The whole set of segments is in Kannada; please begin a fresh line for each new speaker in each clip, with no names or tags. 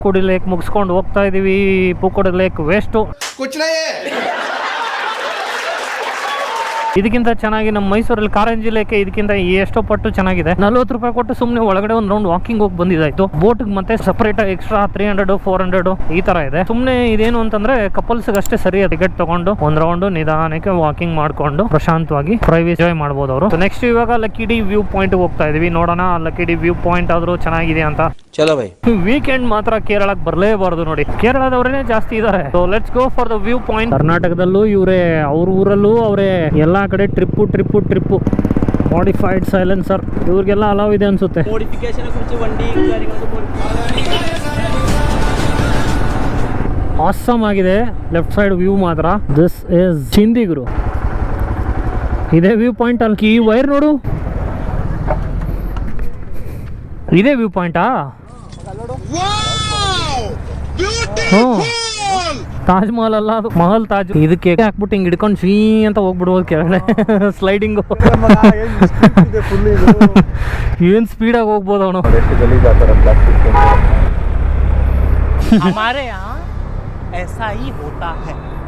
ಪೂಕೋಡಿ ಲೇಕ್ ಮುಗಿಸ್ಕೊಂಡು ಹೋಗ್ತಾ ಇದೀವಿ. ಪೂಕೋಡಿ ಲೇಕ್ ವೇಸ್ಟು. ಇದಕ್ಕಿಂತ ಚೆನ್ನಾಗಿ ನಮ್ಮ ಮೈಸೂರಲ್ಲಿ ಕಾರಂಜಿ ಲೇಕ್ ಇದಕ್ಕಿಂತ ಎಷ್ಟೋ ಪಟ್ಟು ಚೆನ್ನಾಗಿದೆ. 40 ರೂಪಾಯಿ ಕೊಟ್ಟು ಸುಮ್ಮನೆ ಒಳಗಡೆ ಒಂದು ರೌಂಡ್ ವಾಕಿಂಗ್ ಹೋಗಿ ಬಂದಿದ್ದಾಯ್ತು. ಬೋಟ್ ಮತ್ತೆ ಸಪರೇಟ್ ಎಕ್ಸ್ಟ್ರಾ 300 400 ಈ ತರ ಇದೆ. ಸುಮ್ಮನೆ ಇದೇನು ಅಂತಂದ್ರೆ ಕಪಲ್ಸ್ ಅಷ್ಟೇ ಸರಿ ಟಿಕೆಟ್ ತಗೊಂಡು ಒಂದ್ ರೌಂಡ್ ನಿಧಾನಕ್ಕೆ ವಾಕಿಂಗ್ ಮಾಡ್ಕೊಂಡು ಪ್ರಶಾಂತವಾಗಿ ಪ್ರೈವೇಟ್ ಎಂಜಾಯ್ ಮಾಡಬಹುದು ಅವರು. ನೆಕ್ಸ್ಟ್ ಇವಾಗ ಲಕ್ಕಿಡಿ ವ್ಯೂ ಪಾಯಿಂಟ್ ಹೋಗ್ತಾ ಇದೀವಿ. ನೋಡೋಣ ಲಕ್ಕಿಡಿ ವ್ಯೂ ಪಾಯಿಂಟ್ ಆದ್ರೂ ಚೆನ್ನಾಗಿದೆ ಅಂತ.
ಚಲೋ ಬೈ.
ವೀಕೆಂಡ್ ಮಾತ್ರ ಕೇರಳಕ್ಕೆ ಬರಲೇಬಾರ್ದು ನೋಡಿ, ಕೇರಳದವರೇನೆ ಜಾಸ್ತಿ ಇದಾರೆ. So let's go for the view point. ಕರ್ನಾಟಕದಲ್ಲೂ ಇವರೇ, ಅವ್ರ ಊರಲ್ಲೂ ಅವರೇ, ಎಲ್ಲಾ ಕಡೆ ಟ್ರಿಪ್ಪು. ಮಾಡಿಫೈಡ್ ಸೈಲೆನ್ಸರ್ ಇವ್ರಿಗೆಲ್ಲ ಅಲೌ ಇದೆ ಅನ್ಸುತ್ತೆ. ಆಸಮ್ ಆಗಿದೆ ಲೆಫ್ಟ್ ಸೈಡ್ ವ್ಯೂ ಮಾತ್ರ. ದಿಸ್ ಇಸ್ ಚಿಂದಿಗುರು. ಇದೇ ವ್ಯೂ ಪಾಯಿಂಟ್ ಅಲ್ಲಿ ಈ ವೈರ್ ನೋಡು, ಇದೇ ವ್ಯೂ ಪಾಯಿಂಟಾ? ತಾಜ್ ಮಹಲ್ ಅಲ್ಲ ಅದು, ಮಹಲ್ ತಾಜ್. ಇದಕ್ಕೆ ಹಾಕ್ಬಿಟ್ಟು ಹಿಂಗ್ ಹಿಡ್ಕೊಂಡು ಶೀ ಅಂತ ಹೋಗ್ಬಿಡ್ಬೋದು ಕೆಳಗಡೆ. ಸ್ಲೈಡಿಂಗು ಏನ್ ಸ್ಪೀಡಾಗಿ ಹೋಗ್ಬೋದು ಅವನು.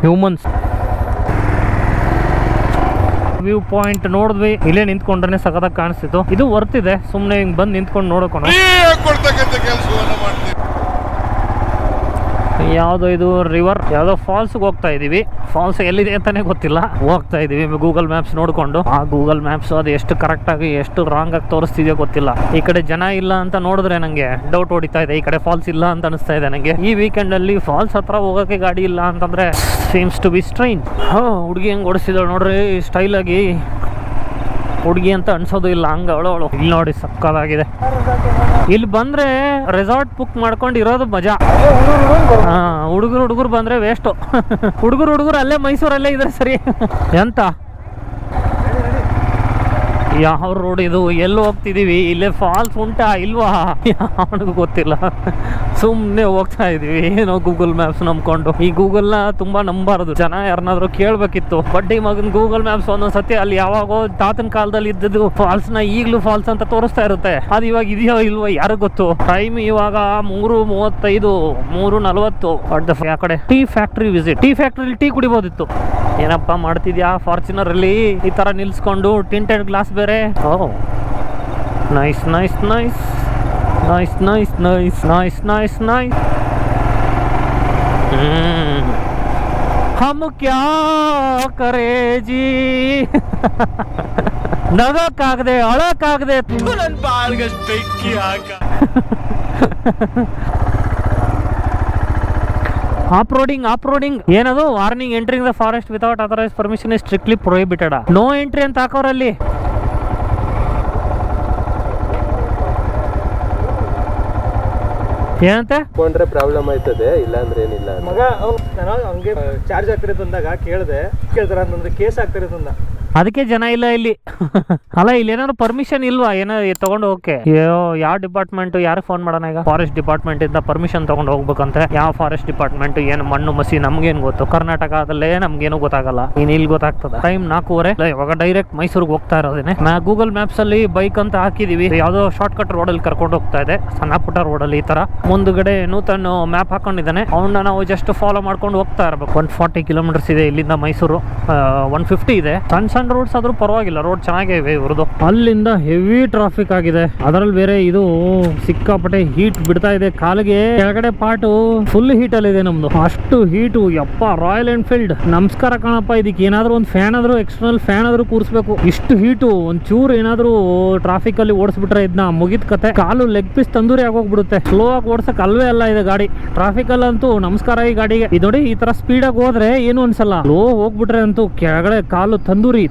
ಹ್ಯೂಮನ್ಸ್ ವ್ಯೂ ಪಾಯಿಂಟ್ ನೋಡಿದ್ವಿ. ಇಲ್ಲೇ ನಿಂತ್ಕೊಂಡ್ರೆ ಸಖತ್ತಾಗಿ ಕಾಣಿಸ್ತಿತ್ತು. ಇದು ವರ್ತಿದೆ, ಸುಮ್ಮನೆ ಹಿಂಗ್ ಬಂದು ನಿಂತ್ಕೊಂಡು ನೋಡೋಣ. ಯಾವುದೋ ಇದು ರಿವರ್, ಯಾವುದೋ ಫಾಲ್ಸ್ಗೆ ಹೋಗ್ತಾ ಇದೀವಿ. ಫಾಲ್ಸ್ ಎಲ್ಲಿದೆ ಅಂತಾನೆ ಗೊತ್ತಿಲ್ಲ, ಹೋಗ್ತಾ ಇದೀವಿ ಗೂಗಲ್ ಮ್ಯಾಪ್ಸ್ ನೋಡ್ಕೊಂಡು. ಆ ಗೂಗಲ್ ಮ್ಯಾಪ್ಸ್ ಅದು ಎಷ್ಟು ಕರೆಕ್ಟ್ ಆಗಿ ಎಷ್ಟು ರಾಂಗ್ ಆಗಿ ತೋರಿಸ್ತಿದೆಯೋ ಗೊತ್ತಿಲ್ಲ. ಈ ಕಡೆ ಜನ ಇಲ್ಲ ಅಂತ ನೋಡಿದ್ರೆ ನಂಗೆ ಡೌಟ್ ಹೊಡಿತಾ ಇದೆ, ಈ ಕಡೆ ಫಾಲ್ಸ್ ಇಲ್ಲ ಅಂತ ಅನಿಸ್ತಾ ಇದೆ ನಂಗೆ. ಈ ವೀಕೆಂಡ್ ಅಲ್ಲಿ ಫಾಲ್ಸ್ ಹತ್ರ ಹೋಗೋಕೆ ಗಾಡಿ ಇಲ್ಲ ಅಂತಂದ್ರೆ ಸೀಮ್ಸ್ ಟು ಬಿ ಸ್ಟ್ರೇಂಜ್. ಹುಡುಗಿ ಹೆಂಗ್ ಓಡಿಸಿದಳು ನೋಡ್ರಿ ಸ್ಟೈಲ್ ಆಗಿ. ಹುಡುಗಿ ಅಂತ ಅನ್ಸೋದು ಇಲ್ಲ, ಹಂಗ ಅವಳು. ಇಲ್ಲಿ ನೋಡಿ ಸಕ್ಕದಾಗಿದೆ. ಇಲ್ಲಿ ಬಂದ್ರೆ ರೆಸಾರ್ಟ್ ಬುಕ್ ಮಾಡ್ಕೊಂಡು ಇರೋದು ಮಜಾ. ಹುಡುಗರು ಬಂದ್ರೆ ವೇಸ್ಟ್. ಹುಡುಗರು ಅಲ್ಲೇ ಮೈಸೂರಲ್ಲೇ ಇದ್ರೆ ಸರಿ. ಎಂತ ಯಾವ ರೋಡ್ ಇದು, ಎಲ್ಲಿ ಹೋಗ್ತಿದೀವಿ? ಇಲ್ಲೇ ಫಾಲ್ಸ್ ಉಂಟಾ ಇಲ್ವಾ ಅವನಿಗೂ ಗೊತ್ತಿಲ್ಲ. ಸುಮ್ಮನೆ ಹೋಗ್ತಾ ಇದೀವಿ ಏನೋ ಗೂಗಲ್ ಮ್ಯಾಪ್ಸ್ ನಂಬ್ಕೊಂಡು. ಈ ಗೂಗಲ್ ನ ತುಂಬಾ ನಂಬಾರದು, ಜನ ಯಾರನ್ನಾದ್ರೂ ಕೇಳ್ಬೇಕಿತ್ತು. ಬಡ್ಡಿ ಮಗನ್ ಗೂಗಲ್ ಮ್ಯಾಪ್ಸ್ ಒಂದೊಂದ್ಸತಿ ಅಲ್ಲಿ ಯಾವಾಗೋ ತಾತನ ಕಾಲದಲ್ಲಿ ಇದ್ದದ್ದು ಫಾಲ್ಸ್ ನ ಈಗ್ಲೂ ಫಾಲ್ಸ್ ಅಂತ ತೋರಿಸ್ತಾ ಇರುತ್ತೆ. ಅದು ಇವಾಗ ಇದೆಯೋ ಇಲ್ವೋ ಯಾರು ಗೊತ್ತು. ಟೈಮ್ ಇವಾಗ 3:35 3:40. ಆ ಕಡೆ ಟೀ ಫ್ಯಾಕ್ಟ್ರಿ ವಿಸಿಟ್. ಟೀ ಫ್ಯಾಕ್ಟ್ರಿಲಿ ಟೀ ಕುಡಿಬೋದಿತ್ತು. ಏನಪ್ಪಾ ಮಾಡ್ತಿದ್ಯಾ ಫಾರ್ಚುನರ್ ಅಲ್ಲಿ ಈ ತರ ನಿಲ್ಸ್ಕೊಂಡು? ಟಿಂಟೆಡ್ ಗ್ಲಾಸ್ ಬೇರೆ. ನೈಸ್. ಹಮ್ ಕ್ಯಾ ಕರೇ ಜಿ. ನಗಕ್ಕಾಗದೆ ಅಳಕ್ಕಾಗದೆ ಆಫ್-ರೋಡಿಂಗ್ ಏನದು? Warning, entering the forest without authorise permission is strictly prohibited. No entry ಅಂತ ಹಾಕೋರಲ್ಲಿ. ಏನಂತೆ
ಕೊಂಡ್ರೆ ಪ್ರಾಬ್ಲಮ್ ಆಯ್ತದೆ, ಇಲ್ಲ ಅಂದ್ರೆ ಏನಿಲ್ಲ
ಮಗ. ಹಂಗೆ ಚಾರ್ಜ್ ಆಗ್ತಿರೋದು ಅಂದಾಗ ಕೇಳ್ತಾರ ಅಂತಂದ್ರೆ ಕೇಸ್ ಆಗ್ತಿರೋದು ಅಂದ.
ಅದಕ್ಕೆ ಜನ ಇಲ್ಲ ಇಲ್ಲಿ. ಅಲ್ಲ ಇಲ್ಲಿ ಏನಾದ್ರು ಪರ್ಮಿಷನ್ ಇಲ್ವಾ ಏನೋ ತಗೊಂಡು ಹೋಗಕ್ಕೆ? ಯಾವ ಡಿಪಾರ್ಟ್ಮೆಂಟ್ ಯಾರಿಗೆ ಫೋನ್ ಮಾಡೋಣ ಈಗ? ಫಾರೆಸ್ಟ್ ಡಿಪಾರ್ಟ್ಮೆಂಟ್ ಇಂದ ಪರ್ಮಿಷನ್ ತಗೊಂಡು ಹೋಗ್ಬೇಕಂತೆ. ಯಾವ ಫಾರೆಸ್ಟ್ ಡಿಪಾರ್ಟ್ಮೆಂಟ್ ಏನು ಮಣ್ಣು ಮಸಿ ನಮ್ಗೇನ್ ಗೊತ್ತು? ಕರ್ನಾಟಕದಲ್ಲೇ ನಮ್ಗೇನು ಗೊತ್ತಾಗಲ್ಲ, ಇನ್ ಇಲ್ಲಿ ಗೊತ್ತಾಗ್ತದ. ಟೈಮ್ 4:15. ಇವಾಗ ಡೈರೆಕ್ಟ್ ಮೈಸೂರಿಗೆ ಹೋಗ್ತಾ ಇರೋದೇನೆ. ಗೂಗಲ್ ಮ್ಯಾಪ್ಸ್ ಅಲ್ಲಿ ಬೈಕ್ ಅಂತ ಹಾಕಿದೀವಿ. ಯಾವ್ದೋ ಶಾರ್ಟ್ ಕಟ್ ರೋಡ್ ಅಲ್ಲಿ ಕರ್ಕೊಂಡು ಹೋಗ್ತಾ ಇದೆ, ಸಣ್ಣ ಪುಟ್ಟ ರೋಡ್ ಅಲ್ಲಿ. ಈ ತರ ಮುಂದ್ಗಡೆ ನೂತನ್ ಮ್ಯಾಪ್ ಹಾಕೊಂಡಿದ್ದಾನೆ, ಅವನ್ನ ನಾವು ಜಸ್ಟ್ ಫಾಲೋ ಮಾಡ್ಕೊಂಡು ಹೋಗ್ತಾ ಇರ್ಬೇಕು. 140 ಕಿಲೋಮೀಟರ್ಸ್ ಇದೆ ಇಲ್ಲಿಂದ ಮೈಸೂರು. 150 ಇದೆ. ಸಣ್ಣ ರೋಡ್ಸ್ ಆದ್ರೂ ಪರವಾಗಿಲ್ಲ, ರೋಡ್ ಚೆನ್ನಾಗಿವೆ ಇವ್ರದ್ದು. ಅಲ್ಲಿಂದ ಹೆವಿ ಟ್ರಾಫಿಕ್ ಆಗಿದೆ. ಅದರಲ್ಲಿ ಬೇರೆ ಇದು ಸಿಕ್ಕಾಪಟ್ಟೆ ಹೀಟ್ ಬಿಡ್ತಾ ಇದೆ ಕಾಲಿಗೆ. ಕೆಳಗಡೆ ಪಾರ್ಟ್ ಫುಲ್ ಹೀಟ್ ಅಲ್ಲಿ ಇದೆ ನಮ್ದು, ಅಷ್ಟು ಹೀಟು. ಯಪ್ಪ, ರಾಯಲ್ ಎನ್ಫೀಲ್ಡ್ ನಮಸ್ಕಾರ ಕಣಪ್ಪ. ಇದಕ್ಕೆ ಏನಾದ್ರು ಒಂದು ಫ್ಯಾನ್ ಆದ್ರೂ, ಎಕ್ಸ್ಟರ್ನಲ್ ಫ್ಯಾನ್ ಆದ್ರೂ ಕೂರಿಸ್ಬೇಕು. ಇಷ್ಟು ಹೀಟು. ಒಂಚೂರು ಏನಾದ್ರು ಟ್ರಾಫಿಕ್ ಅಲ್ಲಿ ಓಡಿಸ್ಬಿಟ್ರೆ ಇದನ್ನ ಮುಗಿದ ಕತೆ. ಕಾಲು ಲೆಗ್ ಪೀಸ್ ತಂದೂರಿ ಆಗೋಗ್ಬಿಡುತ್ತೆ. ಸ್ಲೋ ಆಗಿ ಓಡ್ಸಕ್ ಅಲ್ವೇ ಅಲ್ಲ ಇದೆ ಗಾಡಿ. ಟ್ರಾಫಿಕ್ ಅಲ್ಲಂತೂ ನಮಸ್ಕಾರ ಈ ಗಾಡಿಗೆ. ಇದು ನೋಡಿ, ಈ ತರ ಸ್ಪೀಡ್ ಆಗಿ ಹೋದ್ರೆ ಏನು ಅನ್ಸಲ್ಲ. ಸ್ಲೋ ಹೋಗ್ಬಿಟ್ರೆ ಅಂತೂ ಕೆಳಗಡೆ ಕಾಲು ತಂದೂರಿ.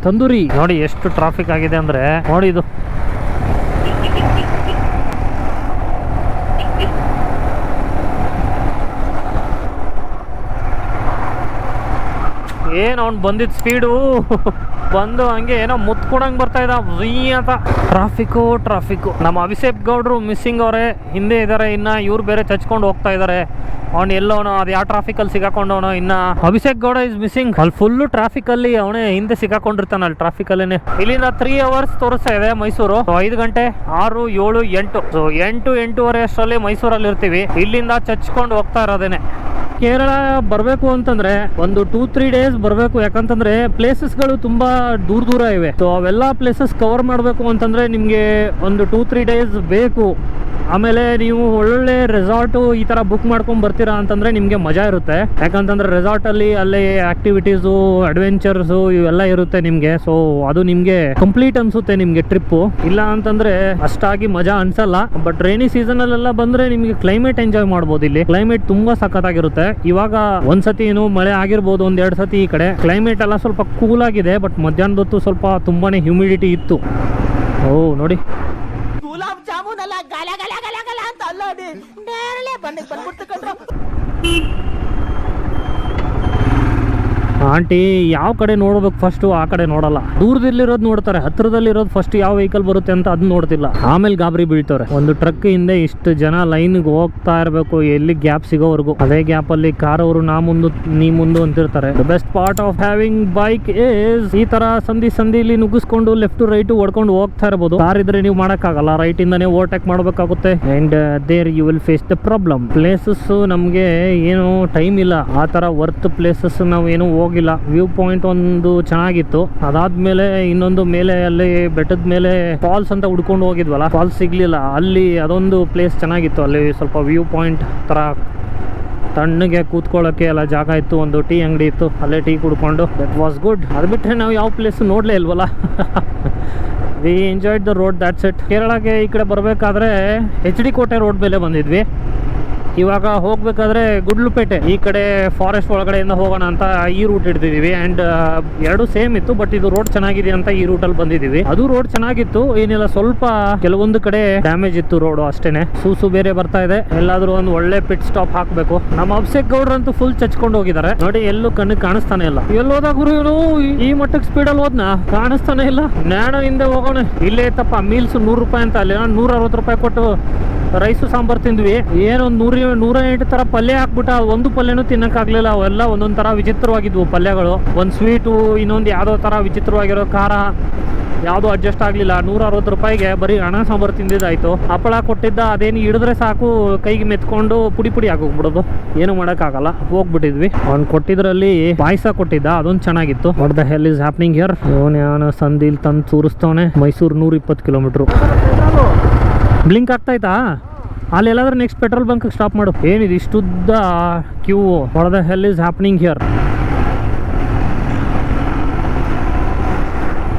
ನೋಡಿ ಎಷ್ಟು ಟ್ರಾಫಿಕ್ ಆಗಿದೆ ಅಂದ್ರೆ. ನೋಡಿ ಇದು ಏನ್ ಅವ್ನು ಬಂದಿದ್ ಸ್ಪೀಡು. ಬಂದು ಹಂಗೆ ಏನೋ ಮುತ್ಕೊಡಂಗೆ ಬರ್ತಾ ಇದ್ದ ಅಂತ. ಟ್ರಾಫಿಕ್ಕು ನಮ್ಮ ಅಭಿಷೇಕ್ ಗೌಡ್ರು ಮಿಸ್ಸಿಂಗ್ ಅವರೇ, ಹಿಂದೆ ಇದ್ದಾರೆ. ಇನ್ನ ಇವ್ರು ಬೇರೆ ಚಚ್ಕೊಂಡು ಹೋಗ್ತಾ ಇದ್ದಾರೆ. ಅವ್ನು ಎಲ್ಲೋನೋ ಅದು ಯಾವ ಟ್ರಾಫಿಕಲ್ಲಿ ಸಿಗಾಕೊಂಡವನೋ. ಇನ್ನ ಅಭಿಷೇಕ್ ಗೌಡ ಇಸ್ ಮಿಸ್ಸಿಂಗ್. ಅಲ್ಲಿ ಫುಲ್ಲು ಟ್ರಾಫಿಕಲ್ಲಿ ಅವನೇ ಹಿಂದೆ ಸಿಗಾಕೊಂಡಿರ್ತಾನೆ ಅಲ್ಲಿ ಟ್ರಾಫಿಕಲ್ಲೇ. ಇಲ್ಲಿಂದ 3 hours ತೋರಿಸ್ತಾ ಇದೆ ಮೈಸೂರು. 5 ಗಂಟೆ 6, 7, 8. ಸೊ 8-8:30 ಅಷ್ಟರಲ್ಲಿ ಮೈಸೂರಲ್ಲಿ ಇರ್ತೀವಿ. ಇಲ್ಲಿಂದ ಚಚ್ಕೊಂಡು ಹೋಗ್ತಾ ಇರೋದೇನೆ. ಕೇರಳ ಬರಬೇಕು ಅಂತಂದ್ರೆ ಒಂದು 2-3 days ಬರಬೇಕು. ಯಾಕಂತಂದ್ರೆ ಪ್ಲೇಸಸ್ಗಳು ತುಂಬಾ ದೂರ ಇವೆ. ಸೊ ಅವೆಲ್ಲ ಪ್ಲೇಸಸ್ ಕವರ್ ಮಾಡಬೇಕು ಅಂತಂದ್ರೆ ನಿಮಗೆ ಒಂದು 2-3 days ಬೇಕು. ಆಮೇಲೆ ನೀವು ಒಳ್ಳೊಳ್ಳೆ ರೆಸಾರ್ಟು ಈ ಥರ ಬುಕ್ ಮಾಡ್ಕೊಂಡು ಬರ್ತೀರಾ ಅಂತಂದರೆ ನಿಮಗೆ ಮಜಾ ಇರುತ್ತೆ. ಯಾಕಂತಂದರೆ ರೆಸಾರ್ಟಲ್ಲಿ ಅಲ್ಲೇ ಆ್ಯಕ್ಟಿವಿಟೀಸು, ಅಡ್ವೆಂಚರ್ಸು ಇವೆಲ್ಲ ಇರುತ್ತೆ ನಿಮಗೆ. ಸೊ ಅದು ನಿಮಗೆ ಕಂಪ್ಲೀಟ್ ಅನಿಸುತ್ತೆ ನಿಮಗೆ ಟ್ರಿಪ್ಪು. ಇಲ್ಲ ಅಂತಂದರೆ ಅಷ್ಟಾಗಿ ಮಜಾ ಅನಿಸಲ್ಲ. ಬಟ್ ರೈನಿ ಸೀಸನಲ್ಲೆಲ್ಲ ಬಂದರೆ ನಿಮಗೆ ಕ್ಲೈಮೇಟ್ ಎಂಜಾಯ್ ಮಾಡ್ಬೋದು. ಇಲ್ಲಿ ಕ್ಲೈಮೇಟ್ ತುಂಬ ಸಖತ್ತಾಗಿರುತ್ತೆ. ಇವಾಗ ಒಂದ್ಸತಿ ಏನು ಮಳೆ ಆಗಿರ್ಬೋದು, 1-2 ಸತಿ ಈ ಕಡೆ ಕ್ಲೈಮೇಟ್ ಎಲ್ಲ ಸ್ವಲ್ಪ ಕೂಲ್ ಆಗಿದೆ. ಬಟ್ ಮಧ್ಯಾಹ್ನದ ಹೊತ್ತು ಸ್ವಲ್ಪ ತುಂಬಾ ಹ್ಯೂಮಿಡಿಟಿ ಇತ್ತು. ಓ ನೋಡಿ,
ಗುಲಾಬ್ ಜಾಮೂನ್ ಅಲ್ಲ, ಗಲ ಗಲ ಗಲ ಗಲ ಅಂತ ಅಲ್ಲೋಡಿ ನೇರಳೆ ಬಂದ್ಬಿಡ್ತು ಕಣ್ರು.
ಆಂಟಿ ಯಾವ ಕಡೆ ನೋಡ್ಬೇಕು ಫಸ್ಟು ಆ ಕಡೆ ನೋಡಲ್ಲ. ದೂರದಲ್ಲಿರೋದು ನೋಡ್ತಾರೆ, ಹತ್ರದಲ್ಲಿರೋದು ಫಸ್ಟ್ ಯಾವ ವೆಹಿಕಲ್ ಬರುತ್ತೆ ಅಂತ ಅದನ್ನ ನೋಡ್ತಿಲ್ಲ. ಆಮೇಲೆ ಗಾಬರಿ ಬೀಳ್ತಾರೆ. ಒಂದು ಟ್ರಕ್ ಹಿಂದೆ ಇಷ್ಟು ಜನ ಲೈನ್ಗೆ ಹೋಗ್ತಾ ಇರಬೇಕು, ಎಲ್ಲಿ ಗ್ಯಾಪ್ ಸಿಗೋವರೆಗೂ. ಅದೇ ಗ್ಯಾಪಲ್ಲಿ ಕಾರ್ ಅವರು ನಾ ಮುಂದು ನೀ ಮುಂದು ಅಂತಿರ್ತಾರೆ. The best part of having bike is ಈ ತರ ಸಂದಿಲಿ ನುಗ್ಗಿಸ್ಕೊಂಡು ಲೆಫ್ಟ್ ರೈಟ್ ಹೊಡ್ಕೊಂಡು ಹೋಗ್ತಾ ಇರಬಹುದು. ಕಾರ್ ಇದ್ರೆ ನೀವು ಮಾಡೋಕ್ಕಾಗಲ್ಲ, ರೈಟ್ ಇಂದಾನೆ ಓವರ್ಟೇಕ್ ಮಾಡಬೇಕಾಗುತ್ತೆ. And there you will face the problem. Places ನಮಗೆ ಏನು ಟೈಮ್ ಇಲ್ಲ, ಆ ತರ ವರ್ತ್ ಪ್ಲೇಸಸ್ ನಾವು ಏನು ಹೋಗಿಲ್ಲ. ವ್ಯೂ ಪಾಯಿಂಟ್ ಒಂದು ಚೆನ್ನಾಗಿತ್ತು. ಅದಾದ್ಮೇಲೆ ಇನ್ನೊಂದು ಮೇಲೆ ಅಲ್ಲಿ ಬೆಟ್ಟದ ಮೇಲೆ ಫಾಲ್ಸ್ ಅಂತ ಹುಡ್ಕೊಂಡು ಹೋಗಿದ್ವಲ್ಲ, ಫಾಲ್ಸ್ ಸಿಗ್ಲಿಲ್ಲ. ಅಲ್ಲಿ ಅದೊಂದು ಪ್ಲೇಸ್ ಚೆನ್ನಾಗಿತ್ತು. ಅಲ್ಲಿ ಸ್ವಲ್ಪ ವ್ಯೂ ಪಾಯಿಂಟ್ ತರ ತಣ್ಣಗೆ ಕೂತ್ಕೊಳ್ಳೋಕ್ಕೆ ಎಲ್ಲ ಜಾಗ ಇತ್ತು. ಒಂದು ಟೀ ಅಂಗಡಿ ಇತ್ತು, ಅಲ್ಲೇ ಟೀ ಕುಡ್ಕೊಂಡು ದಟ್ ವಾಸ್ ಗುಡ್. ಅದು ಬಿಟ್ಟರೆ ನಾವು ಯಾವ ಪ್ಲೇಸ್ ನೋಡಲೇ ಇಲ್ವಲ್ಲ. We enjoyed the road, that's it. ಕೇರಳಕ್ಕೆ ಈ ಕಡೆ ಬರಬೇಕಾದ್ರೆ HD ಕೋಟೆ ರೋಡ್ ಮೇಲೆ ಬಂದಿದ್ವಿ. ಇವಾಗ ಹೋಗ್ಬೇಕಾದ್ರೆ ಗುಡ್ಲುಪೇಟೆ ಈ ಕಡೆ ಫಾರೆಸ್ಟ್ ಒಳಗಡೆಯಿಂದ ಹೋಗೋಣ ಅಂತ ಈ ರೂಟ್ ಹಿಡ್ದಿದ್ದೀವಿ. ಆ್ಯಂಡ್ ಎರಡು ಸೇಮ್ ಇತ್ತು, ಬಟ್ ಇದು ರೋಡ್ ಚೆನ್ನಾಗಿದೆ ಅಂತ ಈ ರೂಟಲ್ಲಿ ಬಂದಿದ್ದೀವಿ. ಅದು ರೋಡ್ ಚೆನ್ನಾಗಿತ್ತು, ಏನಿಲ್ಲ, ಸ್ವಲ್ಪ ಕೆಲವೊಂದು ಕಡೆ ಡ್ಯಾಮೇಜ್ ಇತ್ತು ರೋಡು ಅಷ್ಟೇನೆ. ಸೂಸು ಬೇರೆ ಬರ್ತಾ ಇದೆ. ಎಲ್ಲಾದ್ರೂ ಒಂದು ಒಳ್ಳೆ ಪಿಟ್ ಸ್ಟಾಪ್ ಹಾಕಬೇಕು. ನಮ್ಮ ಅಭಿಷೇಕ್ ಗೌಡ್ರಂತೂ ಫುಲ್ ಚಚ್ಕೊಂಡು ಹೋಗಿದ್ದಾರೆ ನೋಡಿ. ಎಲ್ಲೂ ಕಣ್ಣಿಗೆ ಕಾಣಿಸ್ತಾನೆ ಇಲ್ಲ. ಎಲ್ಲೋದಾಗ ಇವನು ಈ ಮಟ್ಟಕ್ಕೆ ಸ್ಪೀಡಲ್ಲಿ ಹೋದ್ನ, ಕಾಣಿಸ್ತಾನೆ ಇಲ್ಲ. ನ್ಯಾಣ ಹಿಂದೆ ಹೋಗೋಣ. ಇಲ್ಲೇ ತಪ್ಪ ಮೀಲ್ಸ್ 100 ರೂಪಾಯಿ ಅಂತ, ಅಲ್ಲಿ 160 ರೂಪಾಯಿ ಕೊಟ್ಟು ರೈಸು ಸಾಂಬಾರು ತಿಂದ್ವಿ. ಏನೊಂದು 108 ಥರ ಪಲ್ಯ ಹಾಕ್ಬಿಟ್ಟ. ಒಂದು ಪಲ್ಯನೂ ತಿನ್ನಕ್ಕಾಗ್ಲಿಲ್ಲ. ಅವೆಲ್ಲ ಒಂದೊಂದು ಥರ ವಿಚಿತ್ರವಾಗಿದ್ವು ಪಲ್ಯಗಳು. ಒಂದು ಸ್ವೀಟು, ಇನ್ನೊಂದು ಯಾವುದೋ ಥರ ವಿಚಿತ್ರವಾಗಿರೋ ಖಾರ, ಯಾವುದೂ ಅಡ್ಜಸ್ಟ್ ಆಗಲಿಲ್ಲ. 160 ರೂಪಾಯಿಗೆ ಬರೀ ಅನ್ನ ಸಾಂಬಾರು ತಿಂದಿದ್ದಾಯ್ತು. ಹಪ್ಪಳ ಕೊಟ್ಟಿದ್ದ, ಅದೇನು ಹಿಡಿದ್ರೆ ಸಾಕು ಕೈಗೆ ಮೆತ್ಕೊಂಡು ಪುಡಿ ಆಗೋಗ್ಬಿಡೋದು. ಏನು ಮಾಡೋಕ್ಕಾಗಲ್ಲ, ಹೋಗ್ಬಿಟ್ಟಿದ್ವಿ. ಅವ್ನು ಕೊಟ್ಟಿದ್ರಲ್ಲಿ ಪಾಯಸ ಕೊಟ್ಟಿದ್ದ, ಅದೊಂದು ಚೆನ್ನಾಗಿತ್ತು. What the hell is happening here? ಅವನು ಸಂದಿಲ್ ತಂದು ತೋರಿಸ್ತವನೆ. ಮೈಸೂರು 120 ಕಿಲೋಮೀಟ್ರು. ಬ್ಲಿಂಕ್ ಆಗ್ತಾಯ್ತಾ? ಅಲ್ಲಿ ಎಲ್ಲಾದ್ರೂ ನೆಕ್ಸ್ಟ್ ಪೆಟ್ರೋಲ್ ಬಂಕ್ ಸ್ಟಾಪ್ ಮಾಡು. ಏನಿದೆ ಇಷ್ಟುದ್ದ queue? What the hell is happening here?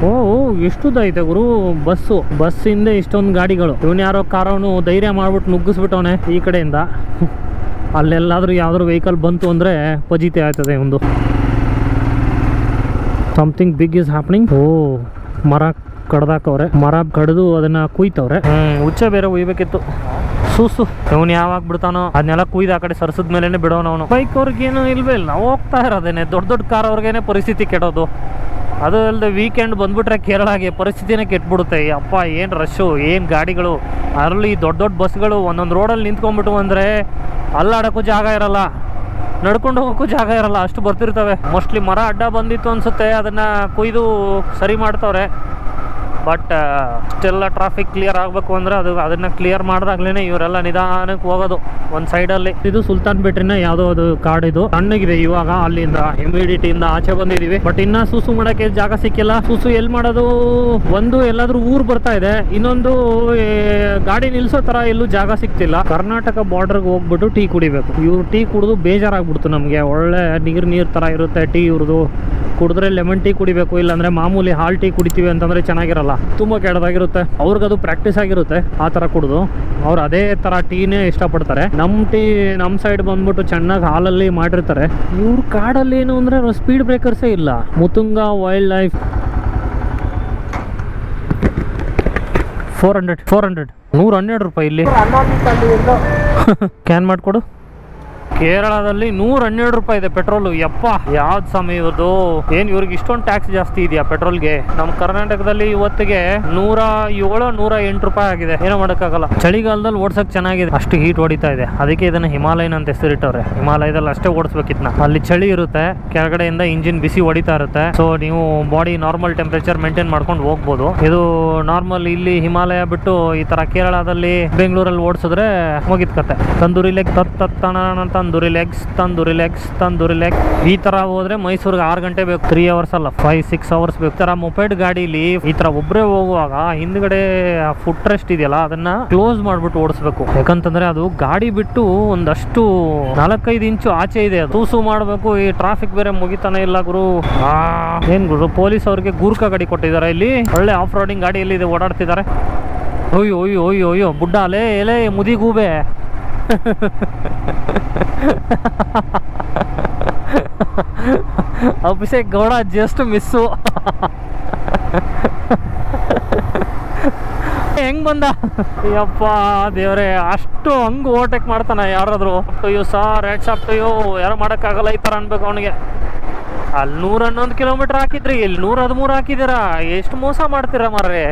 ಓ ಎಷ್ಟುದ್ದ ಐತೆ ಗುರು ಬಸ್ ಹಿಂದೆ ಇಷ್ಟೊಂದು ಗಾಡಿಗಳು. ಇವನು ಯಾರೋ ಕಾರವನು ಧೈರ್ಯ ಮಾಡ್ಬಿಟ್ಟು ನುಗ್ಗಿಸ್ಬಿಟ್ಟವನೆ ಈ ಕಡೆಯಿಂದ. ಅಲ್ಲೆಲ್ಲಾದ್ರೂ ಯಾವ್ದಾದ್ರು ವೆಹಿಕಲ್ ಬಂತು ಅಂದರೆ ಪಜಿತೆ ಆಯ್ತದೆ ಒಂದು. Something big is happening. ಓ ಮರ ಕಡ್ದಾಕವ್ರೆ, ಮರ ಕಡ್ದು ಅದನ್ನ ಕುಯ್ತವ್ರೆ. ಹುಚ್ಚ ಬೇರೆ ಉಯ್ಬೇಕಿತ್ತು. ಸೂಸು ಇವನು ಯಾವಾಗ ಬಿಡ್ತಾನೋ ಅದನ್ನೆಲ್ಲ ಕುಯ್ದು ಆ ಕಡೆ ಸರ್ಸದ ಮೇಲೆನೆ ಬಿಡೋನು ಅವನು. ಬೈಕ್ ಅವ್ರಿಗೇನು ಇಲ್ವೇ ಇಲ್ಲ, ಹೋಗ್ತಾ ಇರೋದೇನೆ. ದೊಡ್ಡ ಕಾರ್ ಅವ್ರಿಗೇನೆ ಪರಿಸ್ಥಿತಿ ಕೆಡೋದು. ಅದು ಅಲ್ಲದೆ ವೀಕೆಂಡ್ ಬಂದ್ಬಿಟ್ರೆ ಕೇರಳಗೆ ಪರಿಸ್ಥಿತಿನೇ ಕೆಟ್ಬಿಡುತ್ತೆ. ಅಪ್ಪ ಏನು ರಶ್ಶು, ಏನು ಗಾಡಿಗಳು. ಅದರಲ್ಲಿ ದೊಡ್ಡ ಬಸ್ಗಳು ಒಂದೊಂದು ರೋಡಲ್ಲಿ ನಿಂತ್ಕೊಂಡ್ಬಿಟ್ಟು ಅಂದರೆ ಅಲ್ಲಾಡೋಕ್ಕೂ ಜಾಗ ಇರಲ್ಲ, ನಡ್ಕೊಂಡು ಹೋಗೋಕ್ಕೂ ಜಾಗ ಇರಲ್ಲ, ಅಷ್ಟು ಬರ್ತಿರ್ತವೆ. ಮೋಸ್ಟ್ಲಿ ಮರ ಅಡ್ಡ ಬಂದಿತ್ತು ಅನ್ಸುತ್ತೆ, ಅದನ್ನು ಕುಯ್ದು ಸರಿ ಮಾಡ್ತವ್ರೆ. ಬಟ್ ಇಷ್ಟೆಲ್ಲ ಟ್ರಾಫಿಕ್ ಕ್ಲಿಯರ್ ಆಗಬೇಕು ಅಂದರೆ ಅದನ್ನು ಕ್ಲಿಯರ್ ಮಾಡಿದಾಗ್ಲೇ ಇವರೆಲ್ಲ ನಿಧಾನಕ್ಕೆ ಹೋಗೋದು ಒಂದು ಸೈಡಲ್ಲಿ. ಇದು ಸುಲ್ತಾನ್ ಬೇಟ್ರಿನ ಯಾವುದೋ ಅದು ಕಾಡ್, ಇದು ತಣ್ಣಗಿದೆ. ಇವಾಗ ಅಲ್ಲಿಂದ ಹ್ಯೂಮಿಡಿಟಿಯಿಂದ ಆಚೆ ಬಂದಿದ್ದೀವಿ. ಬಟ್ ಇನ್ನ ಸೂಸು ಮಾಡೋಕ್ಕೆ ಜಾಗ ಸಿಕ್ಕಿಲ್ಲ. ಸೂಸು ಎಲ್ಲಿ ಮಾಡೋದು? ಒಂದು ಎಲ್ಲಾದ್ರೂ ಊರು ಬರ್ತಾ ಇದೆ, ಇನ್ನೊಂದು ಗಾಡಿ ನಿಲ್ಸೋ ಥರ ಎಲ್ಲೂ ಜಾಗ ಸಿಗ್ತಿಲ್ಲ. ಕರ್ನಾಟಕ ಬಾರ್ಡರ್ಗೆ ಹೋಗ್ಬಿಟ್ಟು ಟೀ ಕುಡಿಬೇಕು. ಇವ್ರು ಟೀ ಕುಡಿದು ಬೇಜಾರಾಗ್ಬಿಡ್ತು ನಮಗೆ. ಒಳ್ಳೆ ನೀರು ಥರ ಇರುತ್ತೆ ಟೀ ಇವ್ರದ್ದು. ಕುಡಿದ್ರೆ ಲೆಮನ್ ಟೀ ಕುಡಿಬೇಕು, ಇಲ್ಲಾಂದ್ರೆ ಮಾಮೂಲಿ ಹಾಲ್ ಟೀ ಕುಡಿತೀವಿ ಅಂತಂದ್ರೆ ಚೆನ್ನಾಗಿರಲ್ಲ, ತುಂಬ ಕೆಟ್ಟದಾಗಿರುತ್ತೆ. ಅವ್ರಿಗದು ಪ್ರಾಕ್ಟೀಸ್ ಆಗಿರುತ್ತೆ ಆ ಥರ ಕುಡಿದು. ಅವ್ರು ಅದೇ ಥರ ಟೀನೇ ಇಷ್ಟಪಡ್ತಾರೆ. ನಮ್ಮ ಸೈಡ್ ಬಂದ್ಬಿಟ್ಟು ಚೆನ್ನಾಗಿ ಹಾಲಲ್ಲಿ ಮಾಡಿರ್ತಾರೆ. ಇವ್ರ ಕಾಡಲ್ಲಿ ಏನು ಅಂದರೆ ಸ್ಪೀಡ್ ಬ್ರೇಕರ್ಸೇ ಇಲ್ಲ. ಮುತುಂಗ ವೈಲ್ಡ್ ಲೈಫ್ 400 112 ರೂಪಾಯಿ ಇಲ್ಲಿ. ಕ್ಯಾನ್ ಮಾಡಿಕೊಡು. ಕೇರಳದಲ್ಲಿ 112 ರೂಪಾಯಿ ಇದೆ ಪೆಟ್ರೋಲ್. ಯಪ್ಪ ಯಾವ್ದು ಸಮಯ ಇವ್ರದ್ದು, ಏನ್ ಇವ್ರಿಗೆ ಇಷ್ಟೊಂದು ಟ್ಯಾಕ್ಸ್ ಜಾಸ್ತಿ ಇದೆಯಾ ಪೆಟ್ರೋಲ್ಗೆ? ನಮ್ಮ ಕರ್ನಾಟಕದಲ್ಲಿ ಇವತ್ತಿಗೆ 107 108 ರೂಪಾಯಿ ಆಗಿದೆ. ಏನೋ ಮಾಡೋಕ್ಕಾಗಲ್ಲ. ಚಳಿಗಾಲದಲ್ಲಿ ಓಡ್ಸಕ್ ಚೆನ್ನಾಗಿದೆ, ಅಷ್ಟು ಹೀಟ್ ಹೊಡಿತಾ ಇದೆ. ಅದಕ್ಕೆ ಇದನ್ನ ಹಿಮಾಲಯನ್ ಅಂತ ಹೆಸರಿಟ್ಟವ್ರೆ. ಹಿಮಾಲಯದಲ್ಲಿ ಅಷ್ಟೇ ಓಡಿಸ್ಬೇಕಿದ್ನ. ಅಲ್ಲಿ ಚಳಿ ಇರುತ್ತೆ, ಕೆಳಗಡೆಯಿಂದ ಇಂಜಿನ್ ಬಿಸಿ ಹೊಡಿತಾ ಇರುತ್ತೆ. ಸೊ ನೀವು ಬಾಡಿ ನಾರ್ಮಲ್ ಟೆಂಪರೇಚರ್ ಮೇಂಟೈನ್ ಮಾಡ್ಕೊಂಡು ಹೋಗ್ಬೋದು. ಇದು ನಾರ್ಮಲ್ ಇಲ್ಲಿ ಹಿಮಾಲಯ ಬಿಟ್ಟು ಈ ತರ ಕೇರಳದಲ್ಲಿ ಬೆಂಗಳೂರಲ್ಲಿ ಓಡಿಸಿದ್ರೆ ಮುಗಿತ್ ಕತೆ. Tandoori leg tandoori legs. ಈ ತರ ಹೋದ್ರೆ ಮೈಸೂರಿಗೆ 6 ಗಂಟೆ ಬೇಕು, 3 ಅವರ್ಸ್ ಅಲ್ಲ 5-6 ಅವರ್ಸ್ ಬೇಕು. ತರ ಮೊಪೆಡ್ ಗಾಡಿಲಿ ಈ ತರ ಒಬ್ಬರೇ ಹೋಗುವಾಗ ಹಿಂದ್ಗಡೆ ಫುಟ್ ರೆಸ್ಟ್ ಇದೆಯಲ್ಲ ಅದನ್ನ ಕ್ಲೋಸ್ ಮಾಡ್ಬಿಟ್ಟು ಓಡಿಸ್ಬೇಕು. ಯಾಕಂತಂದ್ರೆ ಅದು ಗಾಡಿ ಬಿಟ್ಟು ಒಂದಷ್ಟು 4-5 ಇಂಚು ಆಚೆ ಇದೆ. ಅದು ತೂಸು ಮಾಡ್ಬೇಕು. ಈ ಟ್ರಾಫಿಕ್ ಬೇರೆ ಮುಗಿತಾನೆ ಇಲ್ಲ ಗುರು. ಏನ್ ಗುರು, ಪೊಲೀಸ್ ಅವ್ರಿಗೆ ಗೂರ್ಖಾ ಗಾಡಿ ಕೊಟ್ಟಿದ್ದಾರೆ. ಇಲ್ಲಿ ಒಳ್ಳೆ ಆಫ್ ರೋಡಿಂಗ್ ಗಾಡಿಯಲ್ಲಿ ಇದೆ, ಓಡಾಡ್ತಿದ್ದಾರೆ. ಅಯ್ಯೋ ಬುಡ್ಡ ಎಲೆ ಮುದಿಗೂಬೆ. Abhishek Gowda just miss. ಹೆಂಗ್ ಬಂದ ಯಪ್ಪ ದೇವ್ರೆ, ಅಷ್ಟು ಹಂಗ್ ಓವರ್ಟೇಕ್ ಮಾಡ್ತಾನ ಯಾರಾದ್ರು. Sir red shop to you, ಯಾರು ಮಾಡೋಕ್ಕಾಗಲ್ಲ ಈ ತರ ಅನ್ಬೇಕು ಅವನಿಗೆ. ಅಲ್ಲಿ 111 ಕಿಲೋಮೀಟರ್ ಹಾಕಿದ್ರಿ, ಇಲ್ಲಿ 113 ಹಾಕಿದ್ದೀರಾ. ಎಷ್ಟು ಮೋಸ ಮಾಡ್ತೀರಾ ಮಾರ್ರೆ.